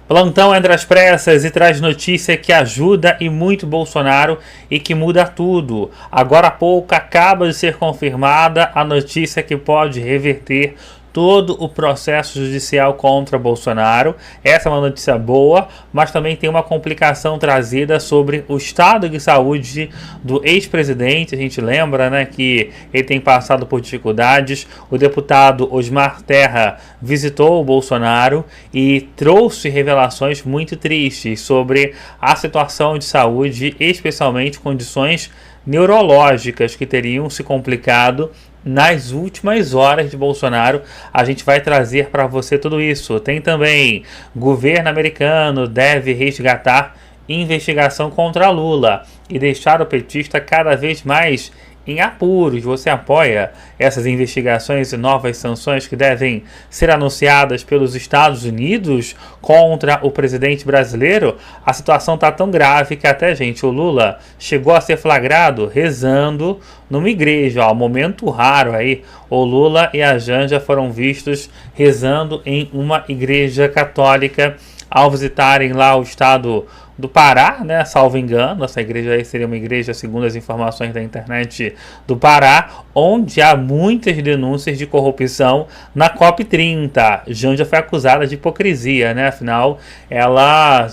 Plantão entre as pressas e traz notícia que ajuda e muito Bolsonaro e que muda tudo. Agora há pouco acaba de ser confirmada a notícia que pode reverter todo o processo judicial contra Bolsonaro. Essa é uma notícia boa, mas também tem uma complicação trazida sobre o estado de saúde do ex-presidente. A gente lembra, né, que ele tem passado por dificuldades. O deputado Osmar Terra visitou o Bolsonaro e trouxe revelações muito tristes sobre a situação de saúde, especialmente condições neurológicas que teriam se complicado nas últimas horas de Bolsonaro. A gente vai trazer para você tudo isso. Tem também: governo americano deve resgatar investigação contra Lula e deixar o petista cada vez mais em apuros. Você apoia essas investigações e novas sanções que devem ser anunciadas pelos Estados Unidos contra o presidente brasileiro? A situação está tão grave que até, gente, o Lula chegou a ser flagrado rezando numa igreja. Ó, momento raro aí. O Lula e a Janja foram vistos rezando em uma igreja católica ao visitarem lá o estado do Pará, né, salvo engano. Essa igreja aí seria uma igreja, segundo as informações da internet, do Pará, onde há muitas denúncias de corrupção na COP30. Janja foi acusada de hipocrisia, né? Afinal, ela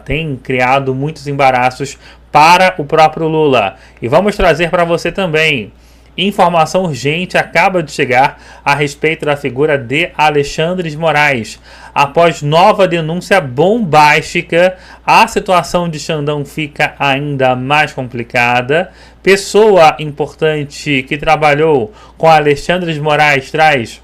tem criado muitos embaraços para o próprio Lula. E vamos trazer para você também: informação urgente acaba de chegar a respeito da figura de Alexandre de Moraes. Após nova denúncia bombástica, a situação de Xandão fica ainda mais complicada. Pessoa importante que trabalhou com Alexandre de Moraes traz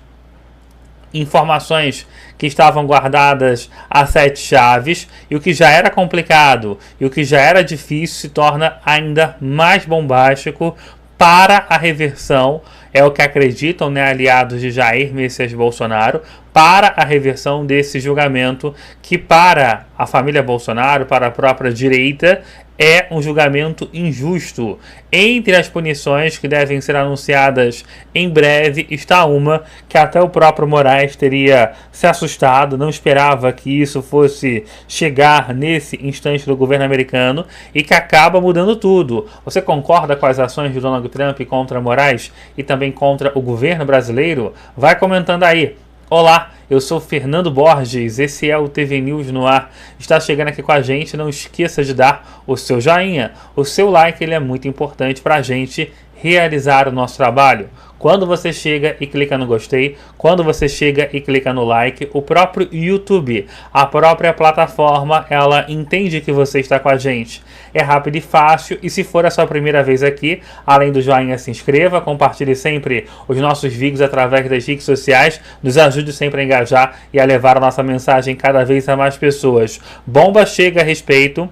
informações que estavam guardadas a 7 chaves, e o que já era complicado e o que já era difícil se torna ainda mais bombástico para a reversão. É o que acreditam, né, aliados de Jair Messias Bolsonaro, para a reversão desse julgamento, que para a família Bolsonaro, para a própria direita, é um julgamento injusto. Entre as punições que devem ser anunciadas em breve está uma que até o próprio Moraes teria se assustado, não esperava que isso fosse chegar nesse instante do governo americano, e que acaba mudando tudo. Você concorda com as ações de Donald Trump contra Moraes e também contra o governo brasileiro? Vai comentando aí. Olá, eu sou Fernando Borges, esse é o TV News no ar. Está chegando aqui com a gente, não esqueça de dar o seu joinha, o seu like, ele é muito importante para a gente realizar o nosso trabalho. Quando você chega e clica no gostei, quando você chega e clica no like, o próprio YouTube, a própria plataforma, ela entende que você está com a gente. É rápido e fácil, e se for a sua primeira vez aqui, além do joinha, se inscreva, compartilhe sempre os nossos vídeos através das redes sociais, nos ajude sempre a engajar e a levar a nossa mensagem cada vez a mais pessoas. Bomba chega a respeito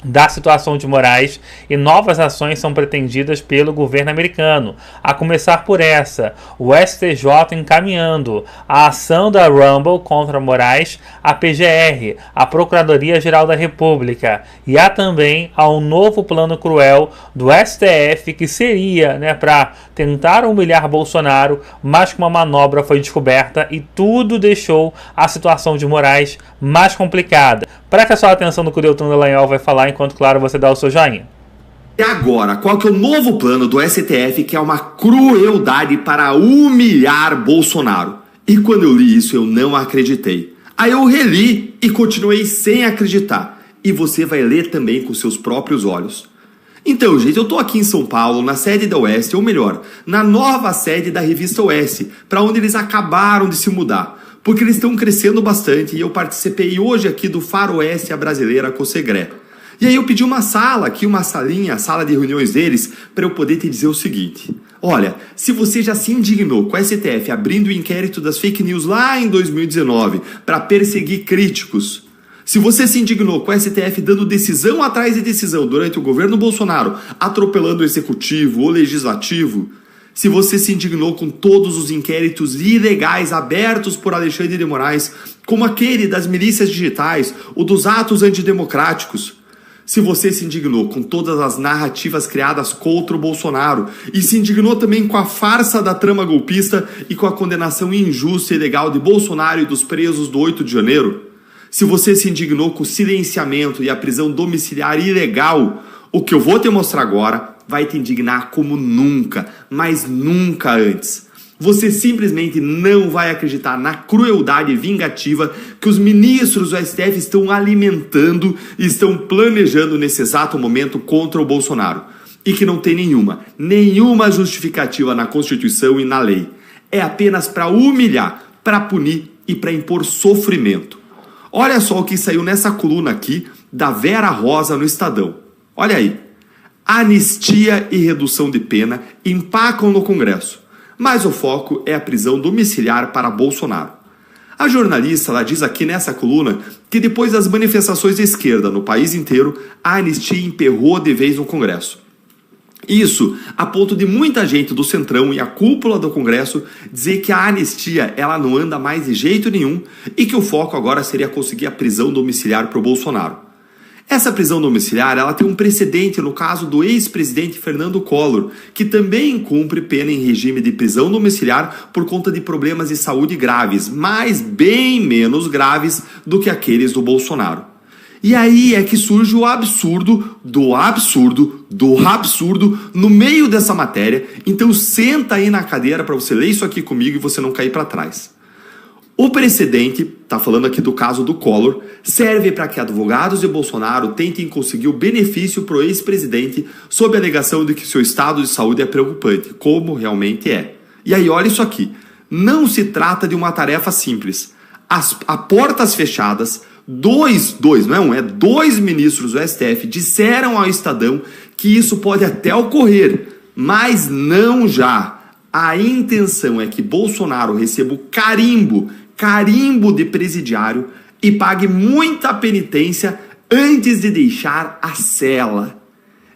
da situação de Moraes e novas ações são pretendidas pelo governo americano. A começar por essa: o STJ encaminhando a ação da Rumble contra Moraes à PGR, a Procuradoria-Geral da República, e há também um novo plano cruel do STF que seria, né, para tentar humilhar Bolsonaro, mas que uma manobra foi descoberta e tudo deixou a situação de Moraes mais complicada. Preste a sua atenção no que o Deltan Dallagnol vai falar, enquanto, claro, você dá o seu joinha. E agora, qual que é o novo plano do STF, que é uma crueldade para humilhar Bolsonaro? E quando eu li isso, eu não acreditei. Aí eu reli e continuei sem acreditar. E você vai ler também com seus próprios olhos. Então, gente, eu tô aqui em São Paulo, na sede da Oeste, ou melhor, na nova sede da revista Oeste, para onde eles acabaram de se mudar, porque eles estão crescendo bastante, e eu participei hoje aqui do Faroeste a Brasileira com o Segré. E aí eu pedi uma sala aqui, uma salinha, a sala de reuniões deles, para eu poder te dizer o seguinte: olha, se você já se indignou com o STF abrindo o inquérito das fake news lá em 2019 para perseguir críticos, se você se indignou com o STF dando decisão atrás de decisão durante o governo Bolsonaro, atropelando o executivo, o legislativo, se você se indignou com todos os inquéritos ilegais abertos por Alexandre de Moraes, como aquele das milícias digitais, o dos atos antidemocráticos, se você se indignou com todas as narrativas criadas contra o Bolsonaro e se indignou também com a farsa da trama golpista e com a condenação injusta e ilegal de Bolsonaro e dos presos do 8 de janeiro, Se você se indignou com o silenciamento e a prisão domiciliar ilegal, o que eu vou te mostrar agora vai te indignar como nunca, mas nunca antes. Você simplesmente não vai acreditar na crueldade vingativa que os ministros do STF estão alimentando e estão planejando nesse exato momento contra o Bolsonaro. E que não tem nenhuma justificativa na Constituição e na lei. É apenas para humilhar, para punir e para impor sofrimento. Olha só o que saiu nessa coluna aqui da Vera Rosa no Estadão. Olha aí. Anistia e redução de pena empacam no Congresso, mas o foco é a prisão domiciliar para Bolsonaro. A jornalista ela diz aqui nessa coluna que depois das manifestações de esquerda no país inteiro, a anistia emperrou de vez no Congresso. Isso a ponto de muita gente do Centrão e a cúpula do Congresso dizer que a anistia ela não anda mais de jeito nenhum e que o foco agora seria conseguir a prisão domiciliar para o Bolsonaro. Essa prisão domiciliar ela tem um precedente no caso do ex-presidente Fernando Collor, que também cumpre pena em regime de prisão domiciliar por conta de problemas de saúde graves, mas bem menos graves do que aqueles do Bolsonaro. E aí é que surge o absurdo do absurdo do absurdo no meio dessa matéria. Então senta aí na cadeira para você ler isso aqui comigo e você não cair para trás. O precedente, tá falando aqui do caso do Collor, serve para que advogados de Bolsonaro tentem conseguir o benefício pro ex-presidente sob a alegação de que seu estado de saúde é preocupante, como realmente é. E aí olha isso aqui, não se trata de uma tarefa simples. A portas fechadas, dois ministros do STF disseram ao Estadão que isso pode até ocorrer, mas não já. A intenção é que Bolsonaro receba o carimbo de presidiário e pague muita penitência antes de deixar a cela.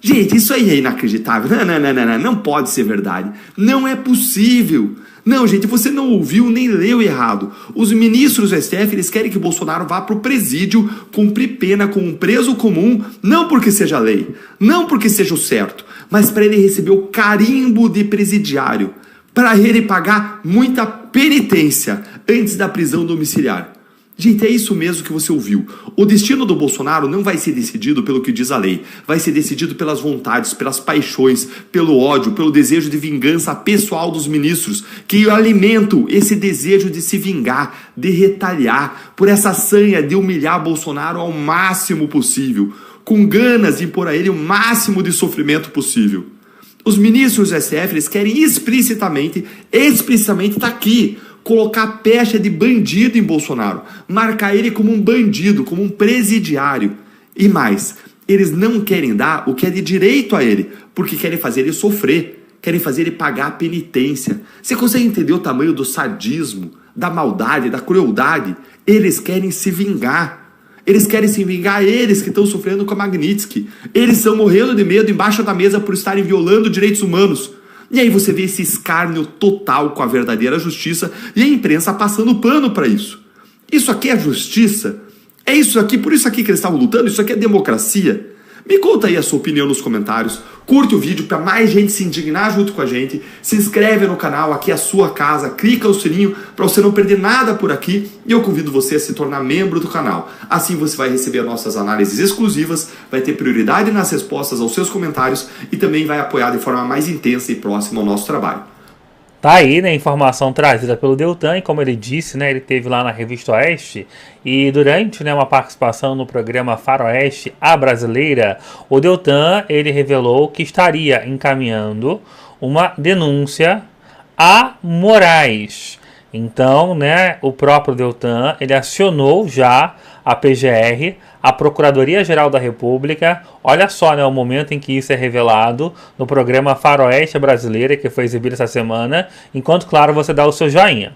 Gente, isso aí é inacreditável. Não pode ser verdade. Não é possível. Não, gente, você não ouviu nem leu errado. Os ministros do STF, eles querem que Bolsonaro vá para o presídio cumprir pena com um preso comum, não porque seja lei, não porque seja o certo, mas para ele receber o carimbo de presidiário, para ele pagar muita penitência antes da prisão domiciliar. Gente, é isso mesmo que você ouviu. O destino do Bolsonaro não vai ser decidido pelo que diz a lei. Vai ser decidido pelas vontades, pelas paixões, pelo ódio, pelo desejo de vingança pessoal dos ministros, que alimentam esse desejo de se vingar, de retaliar, por essa sanha de humilhar Bolsonaro ao máximo possível, com ganas de impor a ele o máximo de sofrimento possível. Os ministros do STF, eles querem explicitamente tá aqui, colocar pecha de bandido em Bolsonaro, marcar ele como um bandido, como um presidiário. E mais, eles não querem dar o que é de direito a ele, porque querem fazer ele sofrer, querem fazer ele pagar a penitência. Você consegue entender o tamanho do sadismo, da maldade, da crueldade? Eles querem se vingar. Eles querem se vingar, eles que estão sofrendo com a Magnitsky. Eles estão morrendo de medo embaixo da mesa por estarem violando direitos humanos. E aí você vê esse escárnio total com a verdadeira justiça e a imprensa passando pano para isso. Isso aqui é justiça? É isso aqui, por isso aqui que eles estavam lutando? Isso aqui é democracia? Me conta aí a sua opinião nos comentários, curte o vídeo para mais gente se indignar junto com a gente, se inscreve no canal, aqui é a sua casa, clica no sininho para você não perder nada por aqui e eu convido você a se tornar membro do canal. Assim você vai receber nossas análises exclusivas, vai ter prioridade nas respostas aos seus comentários e também vai apoiar de forma mais intensa e próxima ao nosso trabalho. Tá aí, né, informação trazida pelo Deltan, e como ele disse, né, ele esteve lá na Revista Oeste, e durante, né, uma participação no programa Faroeste, a Brasileira, o Deltan, ele revelou que estaria encaminhando uma denúncia a Moraes. Então, né, o próprio Deltan, ele acionou já a PGR, a Procuradoria-Geral da República. Olha só, né, o momento em que isso é revelado no programa Faroeste Brasileira, que foi exibido essa semana, enquanto, claro, você dá o seu joinha.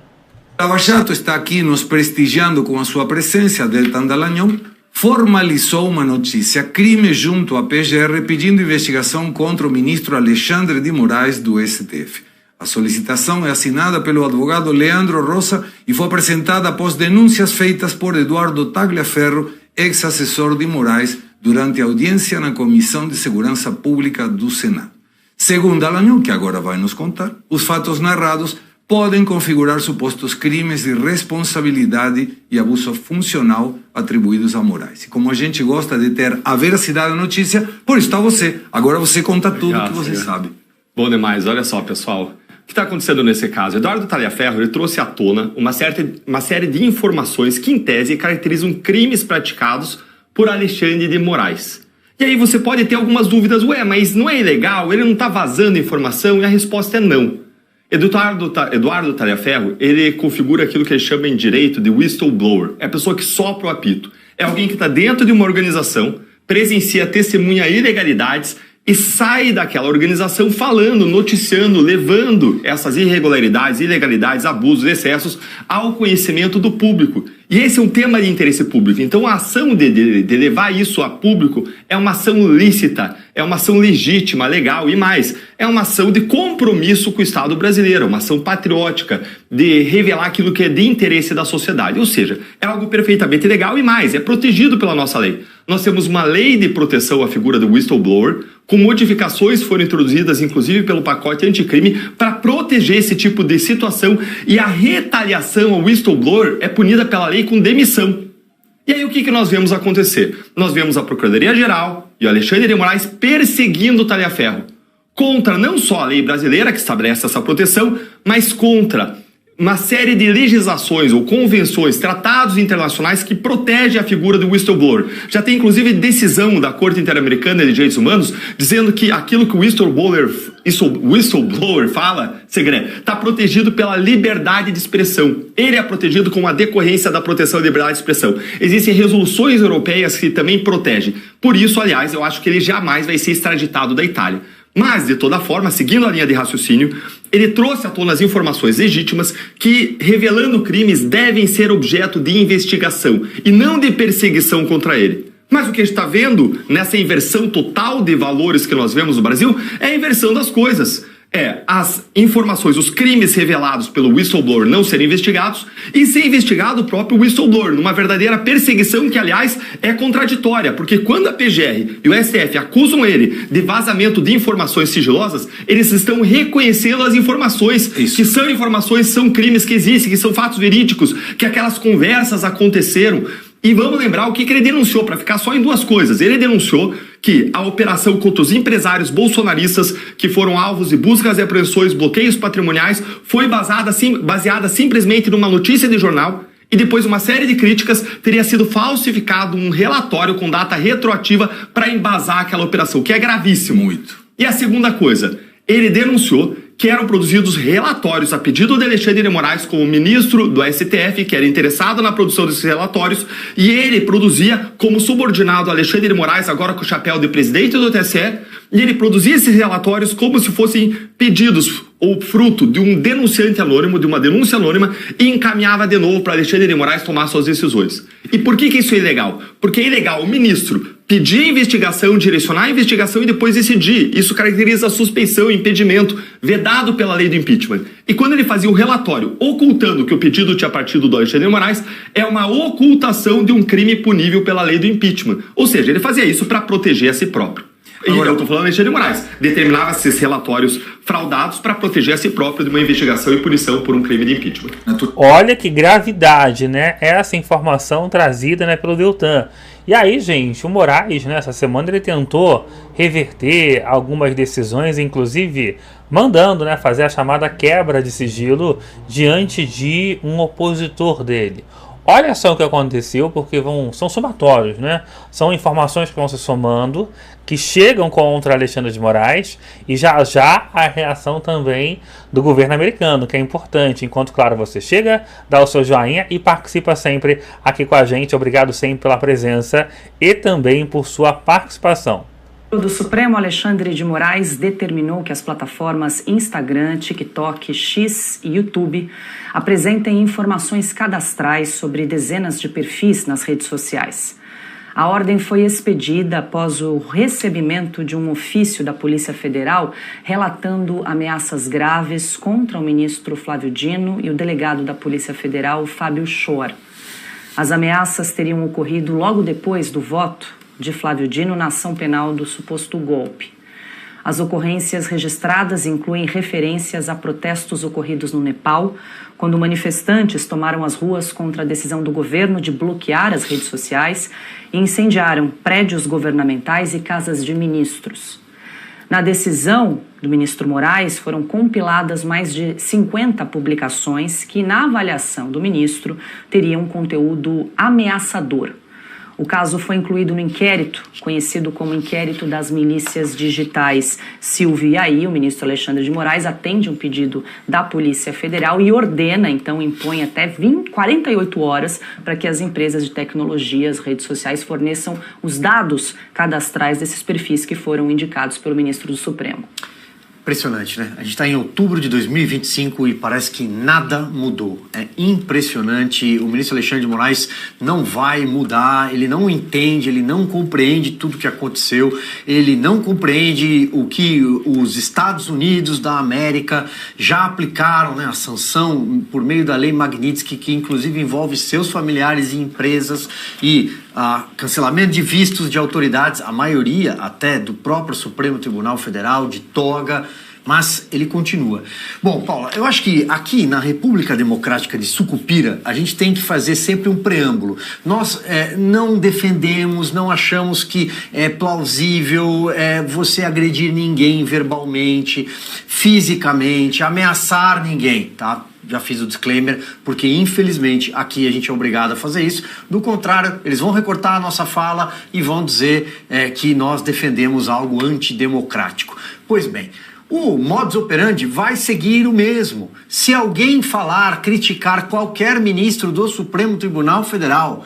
Lava Jato está aqui nos prestigiando com a sua presença. Deltan Dallagnol formalizou uma notícia crime junto à PGR pedindo investigação contra o ministro Alexandre de Moraes do STF. A solicitação é assinada pelo advogado Leandro Rosa e foi apresentada após denúncias feitas por Eduardo Tagliaferro, ex-assessor de Moraes, durante a audiência na Comissão de Segurança Pública do Senado. Segundo Dallagnol, que agora vai nos contar, os fatos narrados podem configurar supostos crimes de responsabilidade e abuso funcional atribuídos a Moraes. E como a gente gosta de ter a veracidade da notícia, por isso está você. Agora você conta tudo que você sabe. Bom demais, olha só, pessoal. O que está acontecendo nesse caso? Eduardo Talhaferro ele trouxe à tona uma série de informações que, em tese, caracterizam crimes praticados por Alexandre de Moraes. E aí você pode ter algumas dúvidas. Ué, mas não é ilegal? Ele não está vazando informação? E a resposta é não. Eduardo Talhaferro, ele configura aquilo que eles chamam em direito de whistleblower. É a pessoa que sopra o apito. É alguém que está dentro de uma organização, presencia, testemunha ilegalidades e sai daquela organização falando, noticiando, levando essas irregularidades, ilegalidades, abusos, excessos ao conhecimento do público. E esse é um tema de interesse público. Então a ação de levar isso a público é uma ação lícita, é uma ação legítima, legal e mais. É uma ação de compromisso com o Estado brasileiro, uma ação patriótica, de revelar aquilo que é de interesse da sociedade. Ou seja, é algo perfeitamente legal e mais, é protegido pela nossa lei. Nós temos uma lei de proteção à figura do whistleblower, com modificações que foram introduzidas, inclusive pelo pacote anticrime, para proteger esse tipo de situação. E a retaliação ao whistleblower é punida pela lei com demissão. E aí o que nós vemos acontecer? Nós vemos a Procuradoria-Geral e o Alexandre de Moraes perseguindo o Talhaferro contra não só a lei brasileira que estabelece essa proteção, mas contra uma série de legislações ou convenções, tratados internacionais que protegem a figura do whistleblower. Já tem inclusive decisão da Corte Interamericana de Direitos Humanos dizendo que aquilo que o whistleblower fala, Segre, está protegido pela liberdade de expressão. Ele é protegido com a decorrência da proteção à liberdade de expressão. Existem resoluções europeias que também protegem. Por isso, aliás, eu acho que ele jamais vai ser extraditado da Itália. Mas, de toda forma, seguindo a linha de raciocínio, ele trouxe à tona as informações legítimas que, revelando crimes, devem ser objeto de investigação e não de perseguição contra ele. Mas o que a gente está vendo nessa inversão total de valores que nós vemos no Brasil é a inversão das coisas. As informações, os crimes revelados pelo whistleblower não serem investigados e ser investigado o próprio whistleblower, numa verdadeira perseguição que, aliás, é contraditória, porque quando a PGR e o STF acusam ele de vazamento de informações sigilosas, eles estão reconhecendo as informações, que são informações, são crimes que existem, que são fatos verídicos, que aquelas conversas aconteceram. E vamos lembrar o que ele denunciou, para ficar só em duas coisas. Ele denunciou que a operação contra os empresários bolsonaristas que foram alvos de buscas e apreensões, bloqueios patrimoniais, foi baseada simplesmente numa notícia de jornal e depois uma série de críticas teria sido falsificado um relatório com data retroativa para embasar aquela operação, que é gravíssimo. Muito. E a segunda coisa, ele denunciou que eram produzidos relatórios a pedido de Alexandre de Moraes como ministro do STF, que era interessado na produção desses relatórios, e ele produzia como subordinado a Alexandre de Moraes, agora com o chapéu de presidente do TSE, e ele produzia esses relatórios como se fossem pedidos ou fruto de um denunciante anônimo, de uma denúncia anônima, e encaminhava de novo para Alexandre de Moraes tomar suas decisões. E por que isso é ilegal? Porque é ilegal o ministro pedir a investigação, direcionar a investigação e depois decidir. Isso caracteriza a suspeição, impedimento, vedado pela lei do impeachment. E quando ele fazia o relatório ocultando que o pedido tinha partido do Alexandre de Moraes, é uma ocultação de um crime punível pela lei do impeachment. Ou seja, ele fazia isso para proteger a si próprio. Agora, eu estou falando de Alexandre de Moraes. Determinava esses relatórios fraudados para proteger a si próprio de uma investigação e punição por um crime de impeachment. Olha que gravidade, né? Essa informação trazida, né, pelo Deltan. E aí, gente, o Moraes, né, essa semana ele tentou reverter algumas decisões, inclusive mandando, né, fazer a chamada quebra de sigilo diante de um opositor dele. Olha só o que aconteceu, porque são somatórios, né? São informações que vão se somando, que chegam contra Alexandre de Moraes, e já a reação também do governo americano, que é importante. Enquanto, claro, você chega, dá o seu joinha e participa sempre aqui com a gente. Obrigado sempre pela presença e também por sua participação. O Supremo Alexandre de Moraes determinou que as plataformas Instagram, TikTok, X e YouTube apresentem informações cadastrais sobre dezenas de perfis nas redes sociais. A ordem foi expedida após o recebimento de um ofício da Polícia Federal relatando ameaças graves contra o ministro Flávio Dino e o delegado da Polícia Federal, Fábio Schor. As ameaças teriam ocorrido logo depois do voto de Flávio Dino na ação penal do suposto golpe. As ocorrências registradas incluem referências a protestos ocorridos no Nepal, quando manifestantes tomaram as ruas contra a decisão do governo de bloquear as redes sociais e incendiaram prédios governamentais e casas de ministros. Na decisão do ministro Moraes, foram compiladas mais de 50 publicações que, na avaliação do ministro, teriam conteúdo ameaçador. O caso foi incluído no inquérito, conhecido como Inquérito das Milícias Digitais. Silvio Yahi, o ministro Alexandre de Moraes, atende um pedido da Polícia Federal e ordena, então impõe até 48 horas para que as empresas de tecnologia, as redes sociais, forneçam os dados cadastrais desses perfis que foram indicados pelo ministro do Supremo. Impressionante, né? A gente está em outubro de 2025 e parece que nada mudou. É impressionante. O ministro Alexandre de Moraes não vai mudar, ele não entende, ele não compreende tudo o que aconteceu, ele não compreende o que os Estados Unidos da América já aplicaram, né? A sanção por meio da lei Magnitsky, que inclusive envolve seus familiares e empresas, e cancelamento de vistos de autoridades, a maioria até do próprio Supremo Tribunal Federal, de toga, mas ele continua. Bom, Paula, eu acho que aqui na República Democrática de Sucupira, a gente tem que fazer sempre um preâmbulo. Nós não defendemos, não achamos que é plausível você agredir ninguém verbalmente, fisicamente, ameaçar ninguém, tá? Já fiz o disclaimer, porque infelizmente aqui a gente é obrigado a fazer isso. Do contrário, eles vão recortar a nossa fala e vão dizer que nós defendemos algo antidemocrático. Pois bem, o modus operandi vai seguir o mesmo. Se alguém falar, criticar qualquer ministro do Supremo Tribunal Federal,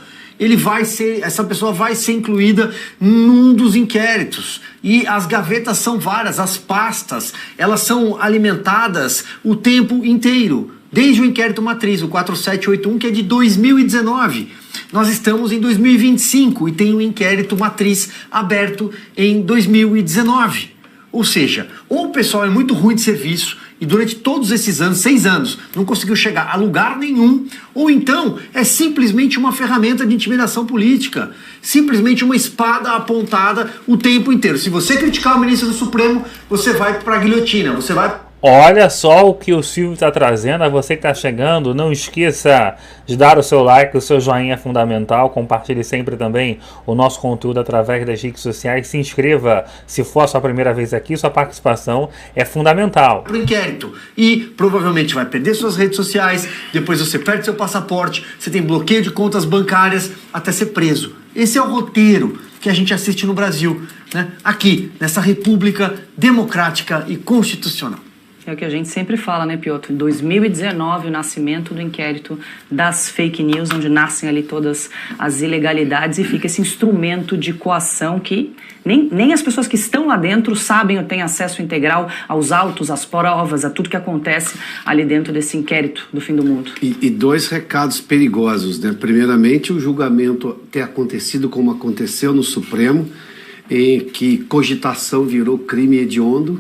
essa pessoa vai ser incluída num dos inquéritos. E as gavetas são várias, as pastas, elas são alimentadas o tempo inteiro. Desde o inquérito matriz, o 4781, que é de 2019. Nós estamos em 2025 e tem um inquérito matriz aberto em 2019. Ou seja, ou o pessoal é muito ruim de serviço e durante todos esses anos, 6 anos, não conseguiu chegar a lugar nenhum, ou então é simplesmente uma ferramenta de intimidação política, simplesmente uma espada apontada o tempo inteiro. Se você criticar o ministro do Supremo, você vai para a guilhotina, você vai... Olha só o que o Silvio está trazendo. A você que está chegando, não esqueça de dar o seu like, o seu joinha é fundamental. Compartilhe sempre também o nosso conteúdo através das redes sociais. Se inscreva se for a sua primeira vez aqui. Sua participação é fundamental. Pro inquérito. E provavelmente vai perder suas redes sociais, depois você perde seu passaporte, você tem bloqueio de contas bancárias, até ser preso. Esse é o roteiro que a gente assiste no Brasil, né? Aqui, nessa república democrática e constitucional. É o que a gente sempre fala, né, Piotr? Em 2019, o nascimento do inquérito das fake news, onde nascem ali todas as ilegalidades e fica esse instrumento de coação que nem as pessoas que estão lá dentro sabem ou têm acesso integral aos autos, às provas, a tudo que acontece ali dentro desse inquérito do fim do mundo. E 2 recados perigosos, né? Primeiramente, o julgamento ter acontecido como aconteceu no Supremo, em que cogitação virou crime hediondo.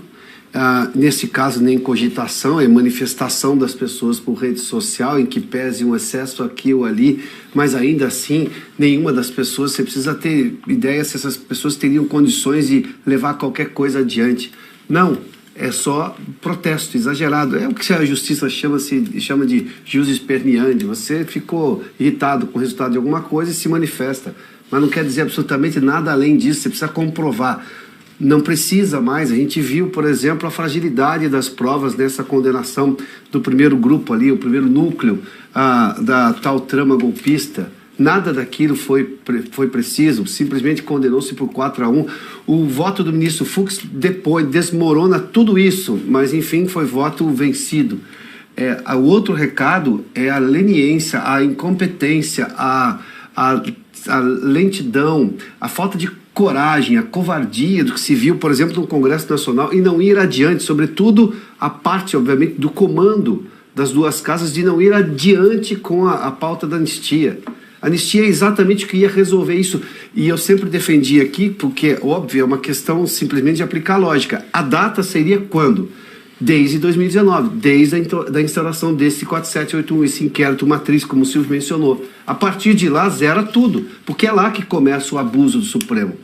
Nesse caso, nem cogitação, é manifestação das pessoas por rede social, em que pese um excesso aqui ou ali, mas ainda assim, nenhuma das pessoas, você precisa ter ideia se essas pessoas teriam condições de levar qualquer coisa adiante. Não, é só protesto exagerado. É o que a justiça chama de jus esperneandi. Você ficou irritado com o resultado de alguma coisa e se manifesta, mas não quer dizer absolutamente nada além disso, você precisa comprovar. Não precisa mais. A gente viu, por exemplo, a fragilidade das provas nessa condenação do primeiro grupo ali, o primeiro núcleo da tal trama golpista. Nada daquilo foi preciso, simplesmente condenou-se por 4-1. O voto do ministro Fux depois desmorona tudo isso, mas enfim, foi voto vencido. O outro recado é a leniência, a incompetência, a lentidão, a falta de coragem, a covardia do que se viu, por exemplo, no Congresso Nacional, e não ir adiante, sobretudo a parte, obviamente, do comando das duas casas, de não ir adiante com a pauta da anistia. A anistia é exatamente o que ia resolver isso, e eu sempre defendi aqui, porque, óbvio, é uma questão simplesmente de aplicar a lógica. A data seria quando? Desde 2019, desde a instauração desse 4781, esse inquérito matriz, como o Silvio mencionou. A partir de lá, zera tudo, porque é lá que começa o abuso do Supremo.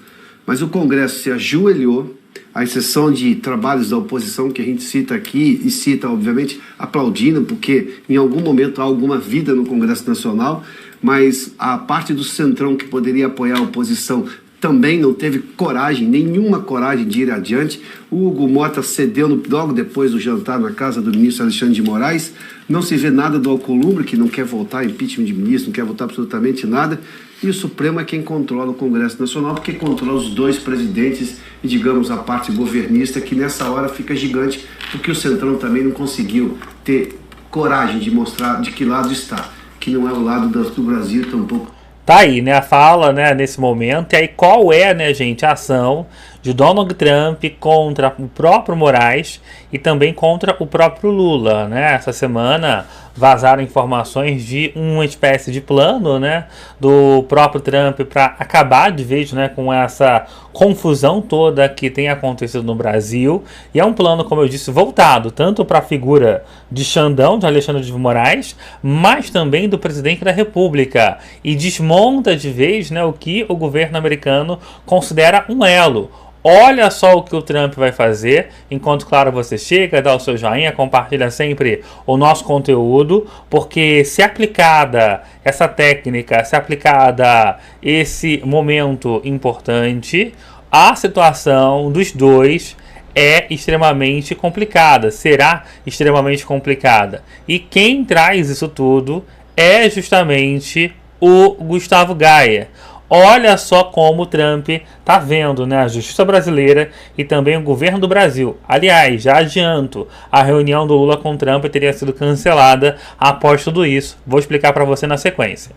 Mas o Congresso se ajoelhou, à exceção de trabalhos da oposição que a gente cita aqui e cita, obviamente, aplaudindo, porque em algum momento há alguma vida no Congresso Nacional, mas a parte do Centrão que poderia apoiar a oposição também não teve coragem, nenhuma coragem de ir adiante. O Hugo Mota cedeu logo depois do jantar na casa do ministro Alexandre de Moraes. Não se vê nada do Alcolumbre, que não quer votar impeachment de ministro, não quer votar absolutamente nada. E o Supremo é quem controla o Congresso Nacional, porque controla os dois presidentes e, digamos, a parte governista, que nessa hora fica gigante, porque o Centrão também não conseguiu ter coragem de mostrar de que lado está, que não é o lado do Brasil tampouco. Tá aí, né, a fala, né, nesse momento. E aí qual é, né, gente, a ação de Donald Trump contra o próprio Moraes e também contra o próprio Lula, né? Essa semana vazaram informações de uma espécie de plano, né, do próprio Trump para acabar de vez, né, com essa confusão toda que tem acontecido no Brasil. E é um plano, como eu disse, voltado tanto para a figura de Xandão, de Alexandre de Moraes, mas também do presidente da República. E desmonta de vez, né, o que o governo americano considera um elo. Olha só o que o Trump vai fazer, enquanto, claro, você chega, dá o seu joinha, compartilha sempre o nosso conteúdo, porque se aplicada essa técnica, se aplicada esse momento importante, a situação dos dois é extremamente complicada, será extremamente complicada. E quem traz isso tudo é justamente o Gustavo Gaia. Olha só como o Trump está vendo, né, a justiça brasileira e também o governo do Brasil. Aliás, já adianto, a reunião do Lula com o Trump teria sido cancelada após tudo isso. Vou explicar para você na sequência.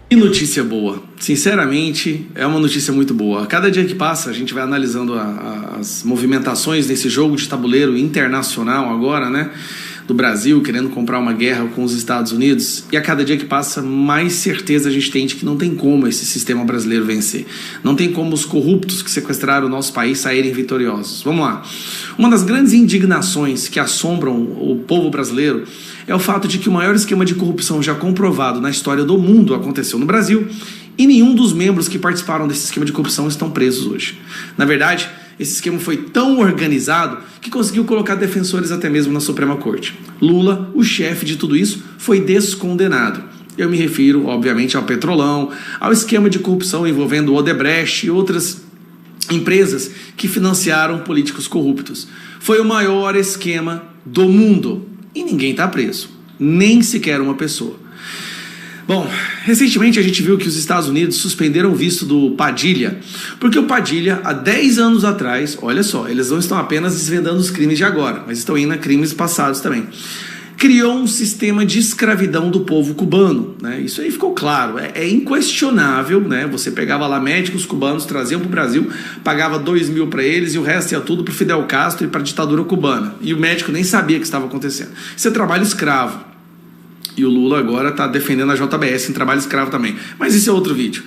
Que notícia boa. Sinceramente, é uma notícia muito boa. A cada dia que passa, a gente vai analisando as movimentações desse jogo de tabuleiro internacional agora, né? Do Brasil querendo comprar uma guerra com os Estados Unidos, e a cada dia que passa mais certeza a gente tem de que não tem como esse sistema brasileiro vencer, não tem como os corruptos que sequestraram o nosso país saírem vitoriosos. Vamos lá, uma das grandes indignações que assombram o povo brasileiro é o fato de que o maior esquema de corrupção já comprovado na história do mundo aconteceu no Brasil, e nenhum dos membros que participaram desse esquema de corrupção estão presos hoje. Na verdade, esse esquema foi tão organizado que conseguiu colocar defensores até mesmo na Suprema Corte. Lula, o chefe de tudo isso, foi descondenado. Eu me refiro, obviamente, ao Petrolão, ao esquema de corrupção envolvendo o Odebrecht e outras empresas que financiaram políticos corruptos. Foi o maior esquema do mundo e ninguém está preso, nem sequer uma pessoa. Bom, recentemente a gente viu que os Estados Unidos suspenderam o visto do Padilha, porque o Padilha, há 10 anos atrás, olha só, eles não estão apenas desvendando os crimes de agora, mas estão indo a crimes passados também, criou um sistema de escravidão do povo cubano, né? Isso aí ficou claro, é inquestionável, né? Você pegava lá médicos cubanos, traziam para o Brasil, pagava 2.000 para eles e o resto ia tudo para o Fidel Castro e para a ditadura cubana, e o médico nem sabia o que estava acontecendo. Isso é trabalho escravo. E o Lula agora está defendendo a JBS em trabalho escravo também. Mas isso é outro vídeo.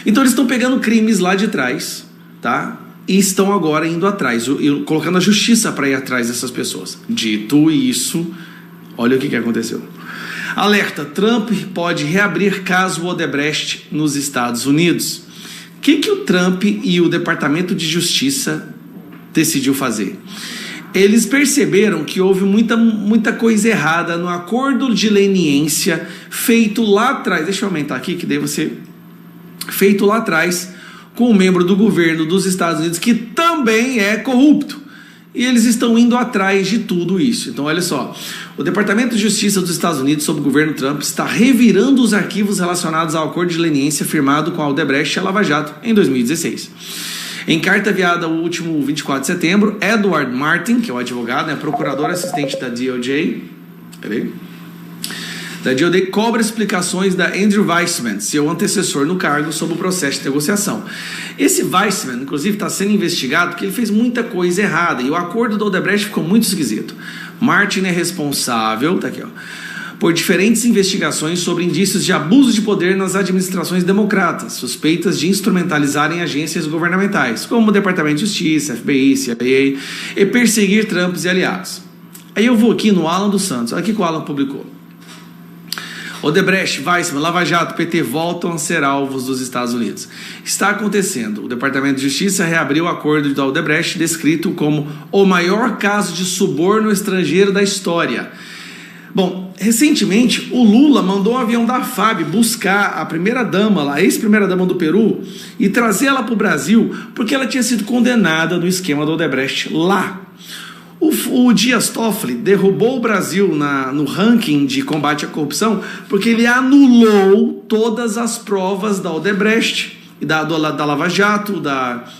Então eles estão pegando crimes lá de trás, tá? E estão agora indo atrás, colocando a justiça para ir atrás dessas pessoas. Dito isso, olha o que aconteceu. Alerta, Trump pode reabrir caso Odebrecht nos Estados Unidos. O que o Trump e o Departamento de Justiça decidiu fazer? Eles perceberam que houve muita coisa errada no acordo de leniência feito lá atrás. Deixa eu aumentar aqui, que daí você... Feito lá atrás com um membro do governo dos Estados Unidos que também é corrupto. E eles estão indo atrás de tudo isso. Então, olha só. O Departamento de Justiça dos Estados Unidos, sob o governo Trump, está revirando os arquivos relacionados ao acordo de leniência firmado com a Odebrecht e a Lava Jato em 2016. Em carta enviada o último 24 de setembro, Edward Martin, que é o advogado, é procurador assistente da DOJ, cobra explicações da Andrew Weissmann, seu antecessor no cargo, sobre o processo de negociação. Esse Weissmann, inclusive, está sendo investigado porque ele fez muita coisa errada e o acordo do Odebrecht ficou muito esquisito. Martin é responsável, tá aqui, ó, por diferentes investigações sobre indícios de abuso de poder nas administrações democratas, suspeitas de instrumentalizarem agências governamentais, como o Departamento de Justiça, FBI, CIA, e perseguir Trump e aliados. Aí eu vou aqui no Alan dos Santos, olha o que o Alan publicou. Odebrecht, Weissmann, Lava Jato, PT voltam a ser alvos dos Estados Unidos. Está acontecendo. O Departamento de Justiça reabriu o acordo da Odebrecht, descrito como o maior caso de suborno estrangeiro da história. Bom, recentemente o Lula mandou um avião da FAB buscar a primeira-dama, a ex-primeira-dama do Peru, e trazer ela para o Brasil porque ela tinha sido condenada no esquema do Odebrecht lá. O Dias Toffoli derrubou o Brasil no ranking de combate à corrupção porque ele anulou todas as provas da Odebrecht, da Lava Jato,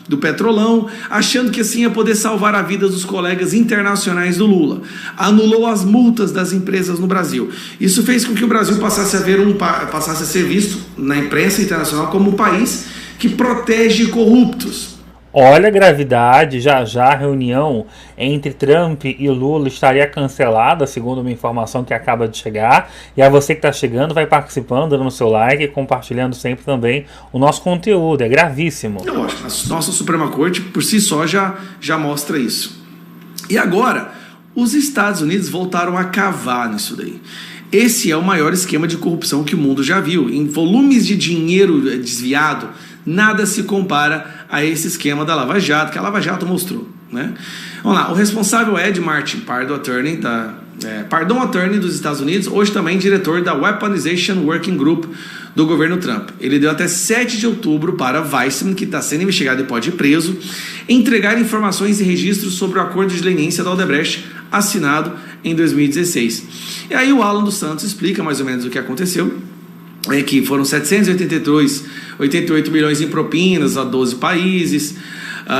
do Petrolão, achando que assim ia poder salvar a vida dos colegas internacionais do Lula. Anulou as multas das empresas no Brasil. Isso fez com que o Brasil passasse a ser visto na imprensa internacional como um país que protege corruptos. Olha a gravidade, já a reunião entre Trump e Lula estaria cancelada, segundo uma informação que acaba de chegar. E a você que está chegando, vai participando, dando seu like e compartilhando sempre também o nosso conteúdo. É gravíssimo. Lógico, a nossa Suprema Corte por si só já mostra isso. E agora, os Estados Unidos voltaram a cavar nisso daí. Esse é o maior esquema de corrupção que o mundo já viu. Em volumes de dinheiro desviado, nada se compara a esse esquema da Lava Jato, que a Lava Jato mostrou, né? Vamos lá, o responsável é Ed Martin, Pardon Attorney dos Estados Unidos, hoje também diretor da Weaponization Working Group do governo Trump. Ele deu até 7 de outubro para Weissmann, que está sendo investigado e pode ir preso, entregar informações e registros sobre o acordo de leniência da Odebrecht assinado em 2016. E aí o Alan dos Santos explica mais ou menos o que aconteceu. Que foram 788 milhões em propinas a 12 países,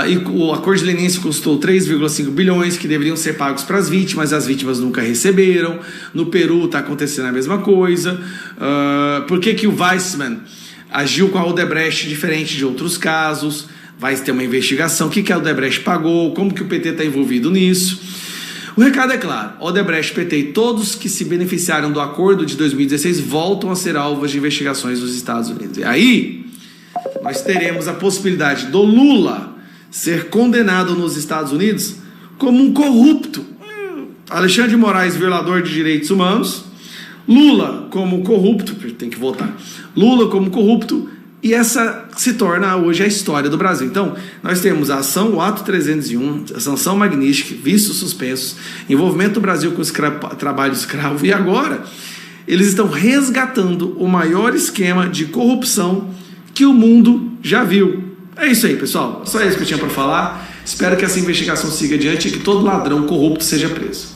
e o acordo de leniência custou 3,5 bilhões que deveriam ser pagos para as vítimas nunca receberam. No Peru está acontecendo a mesma coisa. Por que o Weissmann agiu com a Odebrecht diferente de outros casos? Vai ter uma investigação, o que a Odebrecht pagou, como que o PT está envolvido nisso. O recado é claro, Odebrecht, PT e todos que se beneficiaram do acordo de 2016 voltam a ser alvos de investigações dos Estados Unidos. E aí, nós teremos a possibilidade do Lula ser condenado nos Estados Unidos como um corrupto. Alexandre de Moraes, violador de direitos humanos. Lula como corrupto, tem que votar. Lula como corrupto. E essa se torna hoje a história do Brasil. Então, nós temos a ação, o ato 301, a sanção magnífica, vistos suspensos, envolvimento do Brasil com trabalho escravo. E agora, eles estão resgatando o maior esquema de corrupção que o mundo já viu. É isso aí, pessoal. Só isso que eu tinha para falar. Espero que essa investigação siga adiante e que todo ladrão corrupto seja preso.